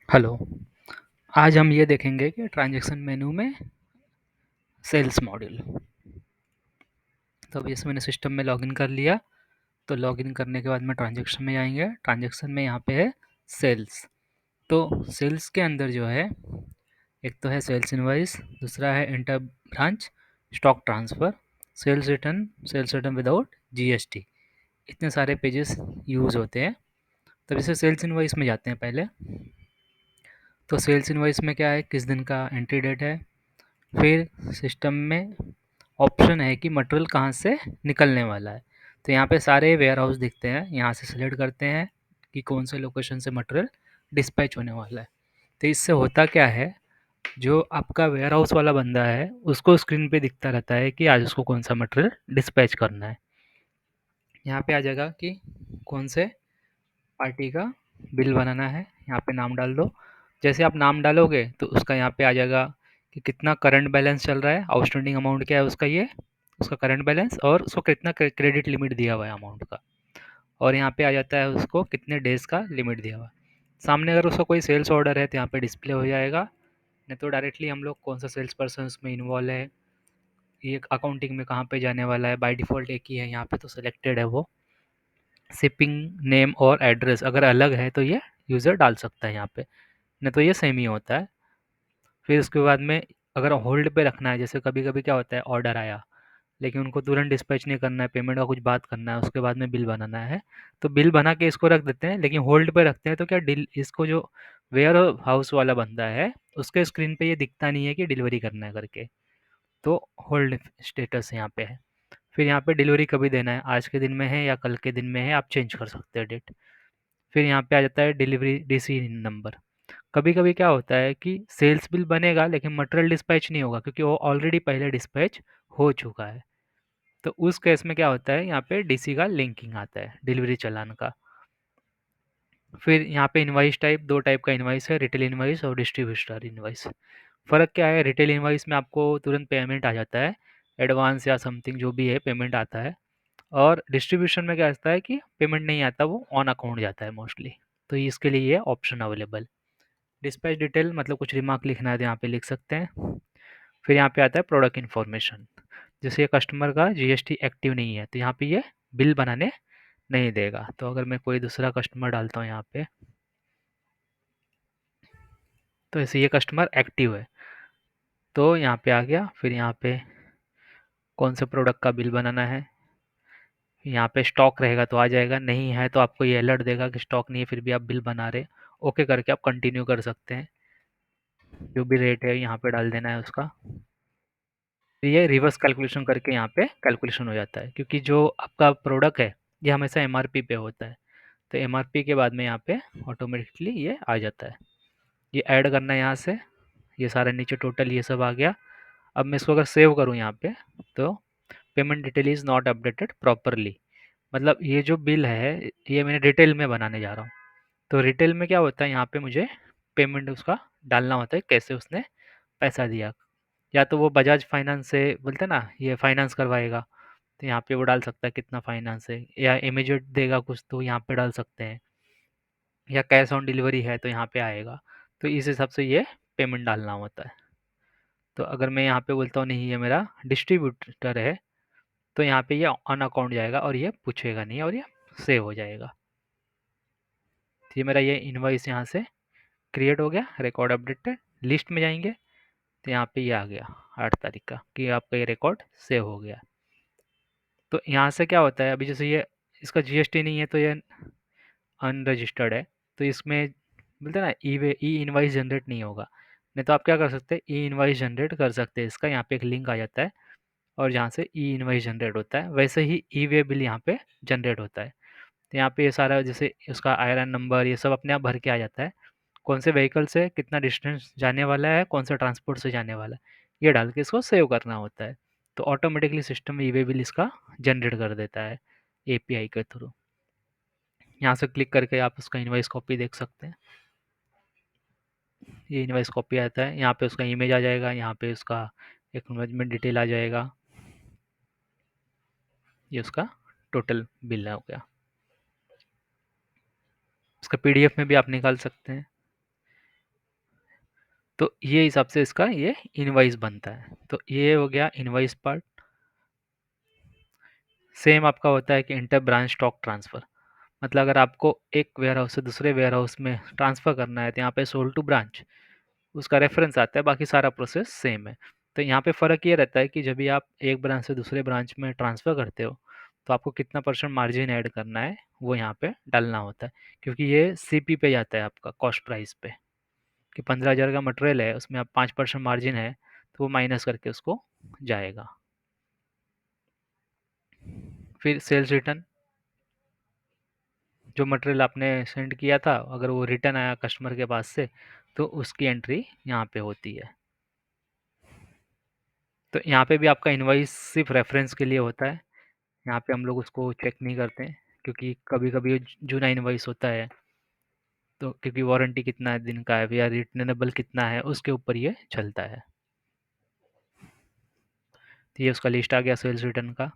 Hello. आज हम ये देखेंगे कि ट्रांजैक्शन मेनू में सेल्स मॉड्यूल। तो अभी इसमें मैंने सिस्टम में लॉगिन कर लिया। तो लॉगिन करने के बाद में ट्रांजैक्शन में आएंगे। ट्रांजैक्शन में यहाँ पे है सेल्स। तो सेल्स के अंदर जो है, एक तो है सेल्स इनवॉइस, दूसरा है inter branch stock transfer, sales return without GST. इतने सारे पेजेस यूज़ होते हैं। तब इसे सेल्स इनवॉइस में जाते हैं पहले। तो सेल्स इनवॉइस में क्या है, किस दिन का एंट्री डेट है। फिर सिस्टम में ऑप्शन है कि मटेरियल कहाँ से निकलने वाला है। तो यहाँ पे सारे वेयर हाउस दिखते हैं, यहाँ से सिलेक्ट करते हैं कि कौन से लोकेशन से मटेरियल डिस्पैच होने वाला है। तो इससे होता क्या है, जो आपका वेयर हाउस वाला बंदा है उसको स्क्रीन पे दिखता रहता है कि आज उसको कौन सा मटेरियल डिस्पैच करना है। यहाँ पे आ जाएगा कि कौन से पार्टी का बिल बनाना है, यहाँ पे नाम डाल दो। जैसे आप नाम डालोगे तो उसका यहाँ पे आ जाएगा कि कितना करंट बैलेंस चल रहा है, आउटस्टैंडिंग अमाउंट क्या है उसका, ये उसका करंट बैलेंस, और उसको कितना क्रेडिट लिमिट दिया हुआ है अमाउंट का। और यहाँ पे आ जाता है उसको कितने डेज का लिमिट दिया हुआ है। सामने अगर उसका कोई सेल्स ऑर्डर है तो यहाँ पे डिस्प्ले हो जाएगा। नहीं तो डायरेक्टली हम लोग कौन सा सेल्स पर्सन उसमें इन्वॉल्व है, ये अकाउंटिंग में कहाँ पे जाने वाला है, बाय डिफ़ॉल्ट एक ही है यहाँ पे तो सिलेक्टेड है वो। शिपिंग नेम और एड्रेस अगर अलग है तो ये यूज़र डाल सकता है यहाँ पे, नहीं तो ये सेम ही होता है। फिर उसके बाद में अगर होल्ड पे रखना है, जैसे कभी-कभी क्या होता है, ऑर्डर आया लेकिन उनको तुरंत डिस्पैच नहीं करना है, पेमेंट का कुछ बात करना है, उसके बाद में बिल बनाना है, तो बिल बना के इसको रख देते हैं, लेकिन होल्ड पे रखते हैं। तो क्या डील इसको जो वेयर हाउस वाला बंदा है उसके स्क्रीन पे ये दिखता नहीं है कि डिलीवरी करना है करके, तो होल्ड स्टेटस यहाँ पे है। फिर यहाँ पे डिलीवरी कभी देना है, आज के दिन में है या कल के दिन में है, आप चेंज कर सकते हैं डेट। फिर यहाँ पे आ जाता है डिलीवरी डीसी नंबर। कभी-कभी क्या होता है कि सेल्स बिल बनेगा लेकिन मटेरियल डिस्पैच नहीं होगा क्योंकि वो ऑलरेडी पहले डिस्पैच हो चुका है। तो उस केस में क्या होता है, यहाँ पे डीसी का लिंकिंग आता है, डिलीवरी चालान का। फिर यहाँ पे इनवॉइस टाइप, दो टाइप का इनवॉइस है, रिटेल इनवॉइस और डिस्ट्रीब्यूटर इनवॉइस। फ़र्क क्या है, रिटेल इनवॉइस में आपको तुरंत पेमेंट आ जाता है, एडवांस या समथिंग जो भी है पेमेंट आता है। और डिस्ट्रीब्यूशन में क्या होता है कि पेमेंट नहीं आता, वो ऑन अकाउंट जाता है मोस्टली। तो इसके लिए ये ऑप्शन अवेलेबल। डिस्पैच डिटेल मतलब कुछ रिमार्क लिखना है तो यहाँ पे लिख सकते हैं। फिर यहाँ पे आता है प्रोडक्ट इन्फॉर्मेशन। जैसे ये कस्टमर का जीएसटी एक्टिव नहीं है तो यहाँ पे ये बिल बनाने नहीं देगा। तो अगर मैं कोई दूसरा कस्टमर डालता हूँ यहाँ पे, तो ऐसे ये कस्टमर एक्टिव है तो यहाँ पे आ गया। फिर यहाँ पे कौन से प्रोडक्ट का बिल बनाना है, यहाँ पे स्टॉक रहेगा तो आ जाएगा, नहीं है तो आपको ये अलर्ट देगा कि स्टॉक नहीं है फिर भी आप बिल बना रहे। ओके करके आप कंटिन्यू कर सकते हैं। जो भी रेट है यहाँ पे डाल देना है उसका। तो ये रिवर्स कैलकुलेशन करके यहाँ पे कैलकुलेशन हो जाता है, क्योंकि जो आपका प्रोडक्ट है ये हमेशा एमआरपी पे होता है। तो एमआरपी के बाद में यहाँ पे ऑटोमेटिकली ये आ जाता है। ये ऐड करना है यहाँ से, ये सारा नीचे टोटल ये सब आ गया। अब मैं इसको अगर सेव करूँ यहाँ पे, तो payment detail is not updated properly, मतलब ये जो बिल है ये मैंने रिटेल में बनाने जा रहा हूँ। तो रिटेल में क्या होता है, यहाँ पे मुझे पेमेंट उसका डालना होता है, कैसे उसने पैसा दिया। या तो वो बजाज फाइनेंस से बोलते हैं ना, ये फाइनेंस करवाएगा तो यहाँ पे वो डाल सकता है कितना फाइनेंस है, या इमीडिएट देगा कुछ तो यहाँ पे डाल सकते हैं, या कैश ऑन डिलीवरी है तो यहाँ पे आएगा। तो इस हिसाब से ये पेमेंट डालना होता है। तो अगर मैं यहाँ पे बोलता हूँ नहीं ये मेरा डिस्ट्रीब्यूटर है, तो यहाँ पे ये ऑन अकाउंट जाएगा और ये पूछेगा नहीं और ये सेव हो जाएगा। तो ये मेरा ये इनवॉइस यहाँ से क्रिएट हो गया, रिकॉर्ड अपडेटेड। लिस्ट में जाएंगे तो यहाँ पे ये आ गया 8 तारीख का कि आपका ये रिकॉर्ड सेव हो गया। तो यहाँ से क्या होता है, अभी जैसे ये इसका जीएसटी नहीं है तो ये अनरजिस्टर्ड है, तो इसमें बोलते हैं ना ई वे ई इनवाइस जनरेट नहीं होगा। नहीं तो आप क्या कर सकते हैं, ई इनवाइस जनरेट कर सकते हैं। इसका यहाँ पे एक लिंक आ जाता है और जहाँ से ई इनवाइस जनरेट होता है वैसे ही ई वे बिल यहाँ पे जनरेट होता है। तो यहाँ पे ये सारा जैसे उसका आयरन नंबर ये सब अपने आप भर के आ जाता है, कौन से व्हीकल से कितना डिस्टेंस जाने वाला है, कौन सा ट्रांसपोर्ट से जाने वाला है, ये डाल के इसको सेव करना होता है। तो ऑटोमेटिकली सिस्टम ई वे बिल इसका जनरेट कर देता है एपीआई के थ्रू। यहाँ से क्लिक करके आप उसका इनवॉइस कॉपी देख सकते हैं। ये इनवॉइस कॉपी आता है, यहाँ पे उसका इमेज आ जाएगा, यहाँ पे उसका एक्नॉलेजमेंट डिटेल आ जाएगा। ये उसका टोटल बिल हो गया। इसका पीडीएफ में भी आप निकाल सकते हैं। तो ये हिसाब से इसका ये इनवॉइस बनता है। तो ये हो गया इनवॉइस पार्ट। सेम आपका होता है कि इंटर ब्रांच स्टॉक ट्रांसफ़र, मतलब अगर आपको एक वेयरहाउस से दूसरे वेयरहाउस में ट्रांसफ़र करना है तो यहाँ पे सोल्ड टू ब्रांच उसका रेफरेंस आता है, बाकी सारा प्रोसेस सेम है। तो यहाँ पे फ़र्क ये रहता है कि जब भी आप एक ब्रांच से दूसरे ब्रांच में ट्रांसफ़र करते हो तो आपको कितना परसेंट मार्जिन ऐड करना है वो यहाँ पे डालना होता है, क्योंकि ये सीपी पे जाता है आपका कॉस्ट प्राइस पे, कि 15,000 का मटेरियल है उसमें आप 5% मार्जिन है तो वो माइनस करके उसको जाएगा। फिर सेल्स रिटर्न, जो मटेरियल आपने सेंड किया था अगर वो रिटर्न आया कस्टमर के पास से तो उसकी एंट्री यहाँ पे होती है। तो यहाँ पे भी आपका इनवॉइस सिर्फ रेफरेंस के लिए होता है, यहाँ पे हम लोग उसको चेक नहीं करते हैं, क्योंकि कभी कभी जूना इनवॉइस होता है तो क्योंकि वारंटी कितना दिन का है या रिटर्नेबल कितना है उसके ऊपर ये चलता है। तो ये उसका लिस्ट आ गया सेल्स रिटर्न का।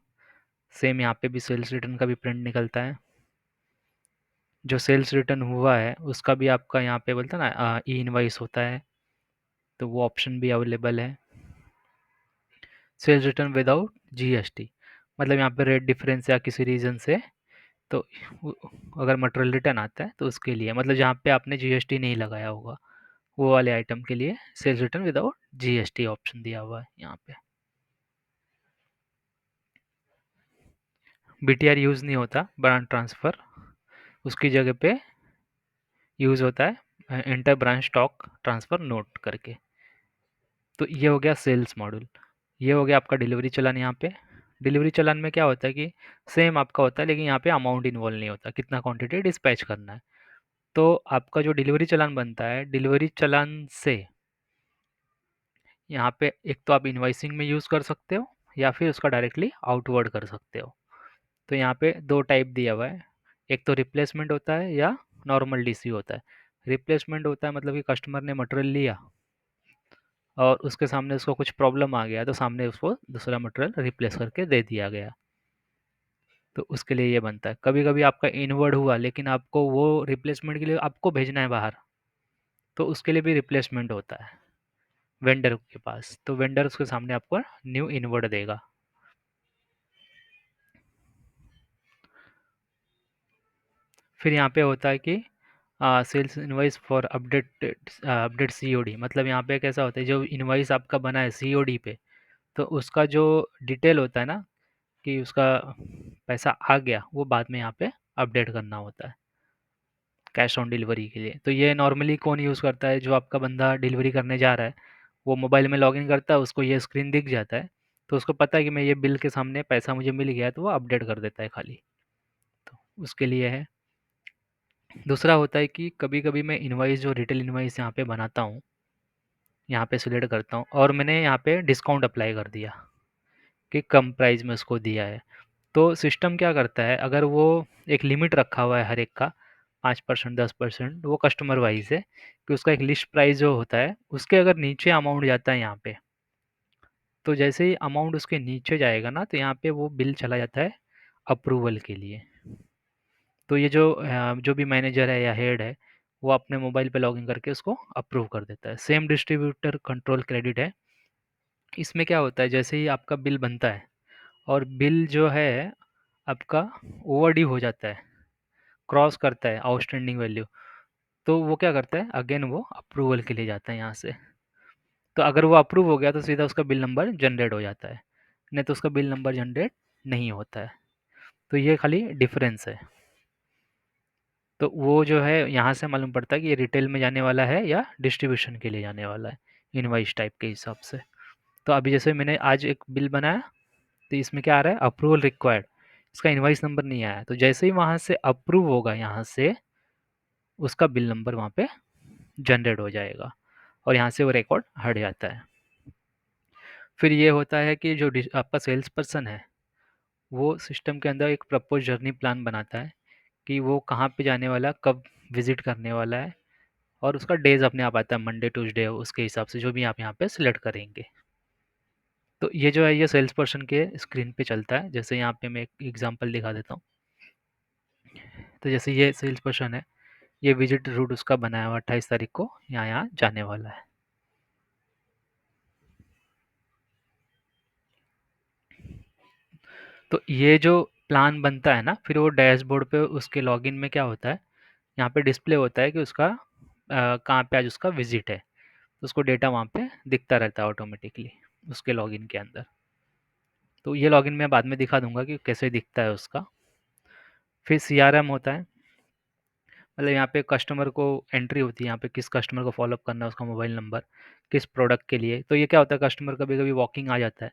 सेम यहाँ पे भी सेल्स रिटर्न का भी प्रिंट निकलता है। जो सेल्स रिटर्न हुआ है उसका भी आपका यहाँ पे बोलता है ना ई इनवॉइस होता है, तो वो ऑप्शन भी अवेलेबल है। सेल्स रिटर्न विदाउट जीएसटी, मतलब यहाँ पे रेट डिफरेंस या किसी रीज़न से तो अगर मटेरियल रिटर्न आता है तो उसके लिए, मतलब जहाँ पे आपने जीएसटी नहीं लगाया होगा वो वाले आइटम के लिए sales return without GST option दिया हुआ है यहाँ पे। बीटीआर यूज़ नहीं होता ब्रांच ट्रांसफ़र, उसकी जगह पे यूज़ होता है inter branch stock transfer note करके। तो ये हो गया सेल्स मॉड्यूल। ये हो गया आपका डिलीवरी चलान। यहाँ पे डिलीवरी चलान में क्या होता है कि सेम आपका होता है लेकिन यहाँ पे अमाउंट इन्वॉल्व नहीं होता, कितना क्वांटिटी डिस्पैच करना है। तो आपका जो डिलीवरी चालान बनता है, डिलीवरी चालान से यहाँ पे एक तो आप इनवॉइसिंग में यूज़ कर सकते हो या फिर उसका डायरेक्टली आउटवर्ड कर सकते हो। तो यहाँ पे 2 टाइप दिया हुआ है, एक तो रिप्लेसमेंट होता है या नॉर्मल डीसी होता है। रिप्लेसमेंट होता है मतलब कि कस्टमर ने मटेरियल लिया और उसके सामने उसको कुछ प्रॉब्लम आ गया तो सामने उसको दूसरा मटेरियल रिप्लेस करके दे दिया गया। तो उसके लिए ये बनता है। कभी-कभी आपका इनवर्ड हुआ लेकिन आपको वो रिप्लेसमेंट के लिए आपको भेजना है बाहर, तो उसके लिए भी रिप्लेसमेंट होता है वेंडर के पास। तो वेंडर उसके सामने आपको न्यू इनवर्ड देगा। फिर यहाँ पे होता है कि sales invoice for update COD, मतलब यहाँ पे कैसा होता है जो इनवॉइस आपका बना है सीओडी पे तो उसका जो डिटेल होता है ना कि उसका पैसा आ गया वो बाद में यहाँ पे अपडेट करना होता है कैश ऑन डिलीवरी के लिए। तो ये नॉर्मली कौन यूज़ करता है, जो आपका बंदा डिलीवरी करने जा रहा है वो मोबाइल में लॉगिन करता है, उसको ये स्क्रीन दिख जाता है तो उसको पता है कि मैं ये बिल के सामने पैसा मुझे मिल गया है तो वो अपडेट कर देता है खाली। तो उसके लिए है। दूसरा होता है कि कभी-कभी मैं इनवॉइस जो रिटेल इनवॉइस यहाँ पे बनाता हूँ, यहाँ पे सिलेक्ट करता हूँ और मैंने यहाँ पे डिस्काउंट अप्लाई कर दिया कि कम प्राइस में उसको दिया है। तो सिस्टम क्या करता है, अगर वो एक लिमिट रखा हुआ है हर एक का 5% 10%, वो कस्टमर वाइज़ है कि उसका एक लिस्ट प्राइस जो होता है, उसके अगर नीचे अमाउंट जाता है यहाँ पे, तो जैसे ही अमाउंट उसके नीचे जाएगा ना, तो यहाँ पे वो बिल चला जाता है अप्रूवल के लिए। तो ये जो भी मैनेजर है या हेड है, वो अपने मोबाइल पे लॉगिन करके उसको अप्रूव कर देता है। सेम डिस्ट्रीब्यूटर कंट्रोल क्रेडिट है। इसमें क्या होता है, जैसे ही आपका बिल बनता है और बिल जो है आपका ओवरड्यू हो जाता है, क्रॉस करता है आउटस्टैंडिंग वैल्यू, तो वो क्या करता है अगेन वो अप्रूवल के लिए जाता है यहाँ से। तो अगर वो अप्रूव हो गया तो सीधा उसका बिल नंबर जनरेट हो जाता है, नहीं तो उसका बिल नंबर जनरेट नहीं होता है। तो ये खाली डिफरेंस है। तो वो जो है यहाँ से मालूम पड़ता है कि ये रिटेल में जाने वाला है या डिस्ट्रीब्यूशन के लिए जाने वाला है, इनवॉइस टाइप के हिसाब से। तो अभी जैसे मैंने आज एक बिल बनाया तो इसमें क्या आ रहा है अप्रूवल रिक्वायर्ड, इसका इनवॉइस नंबर नहीं आया, तो जैसे ही वहाँ से अप्रूव होगा यहाँ से उसका बिल नंबर वहाँ पे जनरेट हो जाएगा और यहाँ से वो रिकॉर्ड हट जाता है। फिर ये होता है कि जो आपका सेल्स पर्सन है वो सिस्टम के अंदर एक प्रपोज जर्नी प्लान बनाता है कि वो कहाँ पे जाने वाला, कब विजिट करने वाला है, और उसका डेज अपने आप आता है मंडे ट्यूसडे उसके हिसाब से जो भी आप यहाँ पे सिलेक्ट करेंगे। तो ये जो है ये सेल्स पर्सन के स्क्रीन पे चलता है। जैसे यहाँ पे मैं एक एग्जांपल दिखा देता हूँ। तो जैसे ये सेल्स पर्सन है, ये विजिट रूट उसका बनाया हुआ 28 तारीख को यहाँ यहाँ जाने वाला है। तो ये जो प्लान बनता है ना, फिर वो डैशबोर्ड पे उसके लॉगिन में क्या होता है, यहाँ पे डिस्प्ले होता है कि उसका कहाँ पे आज उसका विजिट है। तो उसको डेटा वहाँ पे दिखता रहता है ऑटोमेटिकली उसके लॉगिन के अंदर। तो ये लॉगिन मैं बाद में दिखा दूंगा कि कैसे दिखता है उसका। फिर सीआरएम होता है, मतलब यहाँ पे कस्टमर को एंट्री होती है, यहाँ पे किस कस्टमर को फॉलोअप करना है, उसका मोबाइल नंबर, किस प्रोडक्ट के लिए। तो ये क्या होता है, कस्टमर कभी कभी वॉकिंग आ जाता है,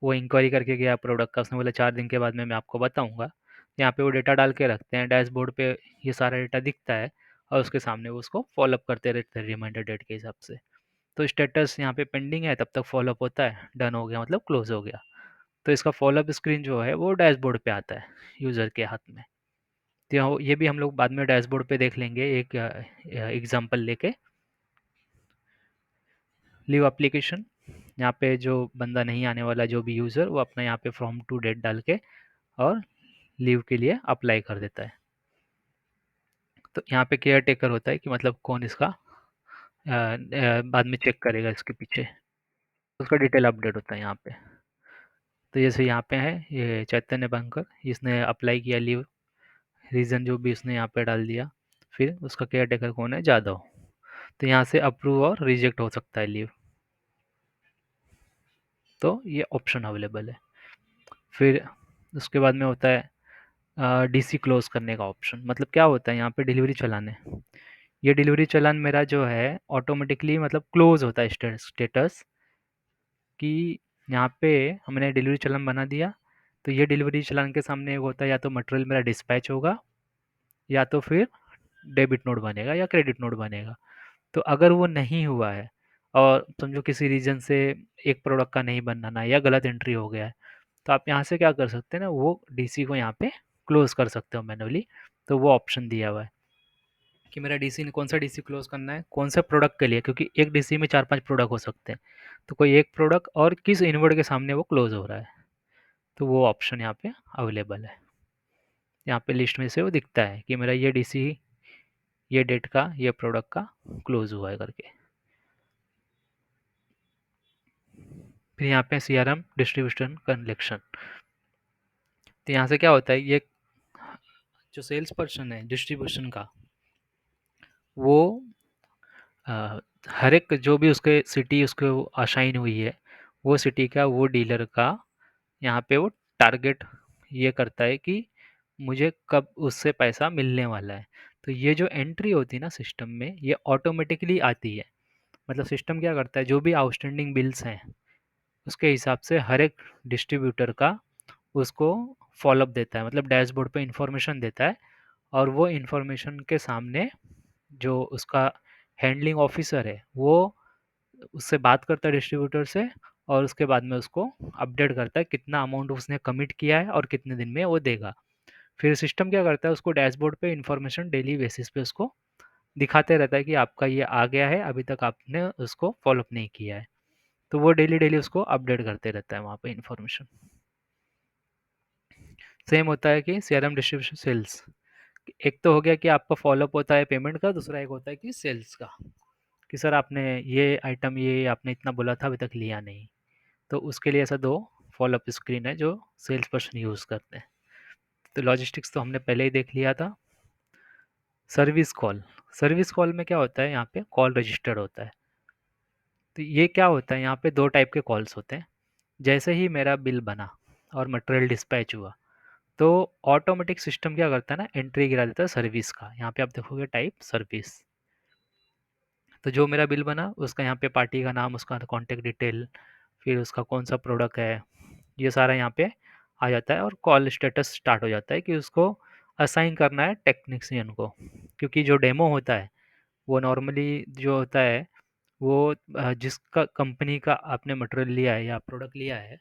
वो इंक्वायरी करके गया प्रोडक्ट का, उसने बोला 4 दिन के बाद मैं आपको बताऊंगा। यहाँ पे वो डेटा डाल के रखते हैं डैशबोर्ड पे, ये सारा डेटा दिखता है और उसके सामने वो उसको फॉलोअप करते रहते हैं रिमाइंडर डेट के हिसाब से। तो स्टेटस यहाँ पे पेंडिंग है, तब तक फॉलोअप होता है, डन हो गया मतलब क्लोज हो गया। तो इसका फॉलोअप स्क्रीन जो है वो डैशबोर्ड पे आता है यूज़र के हाथ में। तो ये भी हम लोग बाद में डैशबोर्ड पे देख लेंगे एक एग्जांपल लेके। लीव एप्लीकेशन, यहाँ पे जो बंदा नहीं आने वाला, जो भी यूज़र, वो अपना यहाँ पे फ्रॉम टू डेट डाल के और लीव के लिए अप्लाई कर देता है। तो यहाँ पे केयर टेकर होता है कि मतलब कौन इसका बाद में चेक करेगा इसके पीछे, उसका डिटेल अपडेट होता है यहाँ पे। तो जैसे यहाँ पे है ये चैतन्य बैंकर, इसने अप्लाई किया लीव, रीज़न जो भी उसने यहाँ पे डाल दिया, फिर उसका केयर टेकर कौन है, जादव। तो यहाँ से अप्रूव और रिजेक्ट हो सकता है लीव। तो ये ऑप्शन अवेलेबल है। फिर उसके बाद में होता है डीसी क्लोज करने का ऑप्शन। मतलब क्या होता है, यहाँ पे डिलीवरी चलान है, ये डिलीवरी चलान मेरा जो है ऑटोमेटिकली मतलब क्लोज होता है स्टेटस कि यहाँ पे हमने डिलीवरी चलान बना दिया। तो ये डिलीवरी चलान के सामने एक होता है, या तो मटेरियल मेरा डिस्पैच होगा, या तो फिर डेबिट नोट बनेगा या क्रेडिट नोट बनेगा। तो अगर वो नहीं हुआ है और समझो किसी रीज़न से एक प्रोडक्ट का नहीं बनना या गलत एंट्री हो गया है, तो आप यहाँ से क्या कर सकते हैं ना, वो डीसी को यहाँ पे क्लोज कर सकते हो मैनुअली। तो वो ऑप्शन दिया हुआ है कि मेरा डीसी ने कौन सा डीसी क्लोज करना है, कौन सा प्रोडक्ट के लिए, क्योंकि एक डीसी में 4-5 प्रोडक्ट हो सकते हैं। तो कोई एक प्रोडक्ट और किस इनवर्ड के सामने वो क्लोज हो रहा है, तो वो ऑप्शन यहाँ पे अवेलेबल है। यहाँ पे लिस्ट में से वो दिखता है कि मेरा ये डीसी ये डेट का ये प्रोडक्ट का क्लोज हुआ है करके। फिर यहाँ पे सीआरएम डिस्ट्रीब्यूशन कलेक्शन। तो यहाँ से क्या होता है, ये जो सेल्स पर्सन है डिस्ट्रीब्यूशन का, वो अ, हर एक जो भी उसके सिटी उसको असाइन हुई है, वो सिटी का वो डीलर का यहाँ पे वो टारगेट ये करता है कि मुझे कब उससे पैसा मिलने वाला है। तो ये जो एंट्री होती है ना सिस्टम में, ये ऑटोमेटिकली आती है। मतलब सिस्टम क्या करता है, जो भी आउटस्टैंडिंग बिल्स हैं उसके हिसाब से हर एक डिस्ट्रीब्यूटर का उसको फॉलोअप देता है, मतलब डैशबोर्ड पे इंफॉर्मेशन देता है। और वो इंफॉर्मेशन के सामने जो उसका हैंडलिंग ऑफिसर है, वो उससे बात करता है डिस्ट्रीब्यूटर से, और उसके बाद में उसको अपडेट करता है कितना अमाउंट उसने कमिट किया है और कितने दिन में वो देगा। फिर सिस्टम क्या करता है, उसको डैशबोर्ड पे इंफॉर्मेशन डेली बेसिस पे उसको दिखाते रहता है कि आपका ये आ गया है, अभी तक आपने उसको फॉलोअप नहीं किया है। तो वो डेली डेली उसको अपडेट करते रहता है वहाँ पे इंफॉर्मेशन। सेम होता है कि सीआरएम डिस्ट्रीब्यूशन सेल्स, एक तो हो गया कि आपका फॉलोअप होता है पेमेंट का, दूसरा एक होता है कि सेल्स का, कि सर आपने ये आइटम ये आपने इतना बोला था अभी तक लिया नहीं। तो उसके लिए ऐसा दो फॉलोअप स्क्रीन है जो सेल्स पर्सन यूज़ करते हैं। तो लॉजिस्टिक्स तो हमने पहले ही देख लिया था। सर्विस कॉल, सर्विस कॉल में क्या होता है, यहाँ पे कॉल रजिस्टर्ड होता है। तो ये क्या होता है, यहाँ पे दो टाइप के कॉल्स होते हैं। जैसे ही मेरा बिल बना और मटेरियल डिस्पैच हुआ, तो ऑटोमेटिक सिस्टम क्या करता है ना, एंट्री गिरा देता है सर्विस का। यहाँ पे आप देखोगे टाइप सर्विस। तो जो मेरा बिल बना उसका यहाँ पे पार्टी का नाम, उसका कॉन्टेक्ट डिटेल, फिर उसका कौन सा प्रोडक्ट है, ये सारा यहाँ पे आ जाता है। और कॉल स्टेटस स्टार्ट हो जाता है कि उसको असाइन करना है टेक्नीशियन को। क्योंकि जो डेमो होता है वो नॉर्मली जो होता है वो जिसका कंपनी का आपने मटेरियल लिया है या प्रोडक्ट लिया है,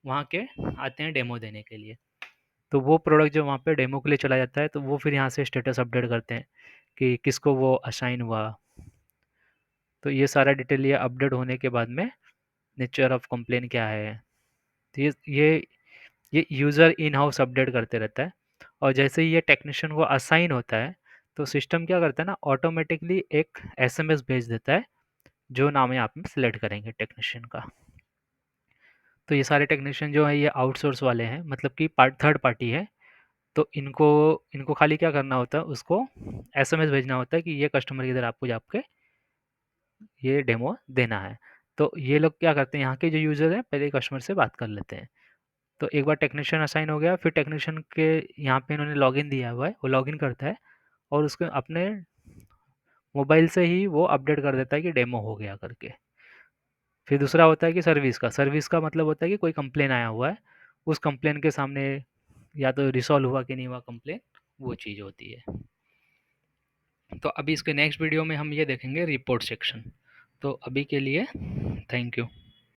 वहाँ के आते हैं डेमो देने के लिए। तो वो प्रोडक्ट जो वहाँ पे डेमो के लिए चला जाता है, तो वो फिर यहाँ से स्टेटस अपडेट करते हैं कि किसको वो असाइन हुआ। तो ये सारा डिटेल ये अपडेट होने के बाद में नेचर ऑफ कंप्लेन क्या है, तो ये यूज़र इन हाउस अपडेट करते रहता है। और जैसे ही ये टेक्नीशियन को असाइन होता है, तो सिस्टम क्या करता है ना, ऑटोमेटिकली एक एसएमएस भेज देता है जो नाम है आप में सेलेक्ट करेंगे टेक्नीशियन का। तो ये सारे टेक्नीशियन जो हैं ये आउटसोर्स वाले हैं, मतलब कि पार्ट थर्ड पार्टी है। तो इनको इनको खाली क्या करना होता है, उसको एसएमएस भेजना होता है कि ये कस्टमर इधर आपको आपके ये डेमो देना है। तो ये लोग क्या करते हैं, यहाँ के जो यूज़र हैं पहले कस्टमर से बात कर लेते हैं। तो एक बार टेक्नीशियन असाइन हो गया, फिर टेक्नीशियन के यहाँ पे इन्होंने लॉगिन दिया हुआ है, वो लॉगिन करता है और उसको अपने मोबाइल से ही वो अपडेट कर देता है कि डेमो हो गया करके। फिर दूसरा होता है कि सर्विस का मतलब होता है कि कोई कंप्लेन आया हुआ है, उस कंप्लेन के सामने या तो रिसॉल्व हुआ कि नहीं हुआ कंप्लेन, वो चीज़ होती है। तो अभी इसके नेक्स्ट वीडियो में हम ये देखेंगे रिपोर्ट सेक्शन। तो अभी के लिए थैंक यू।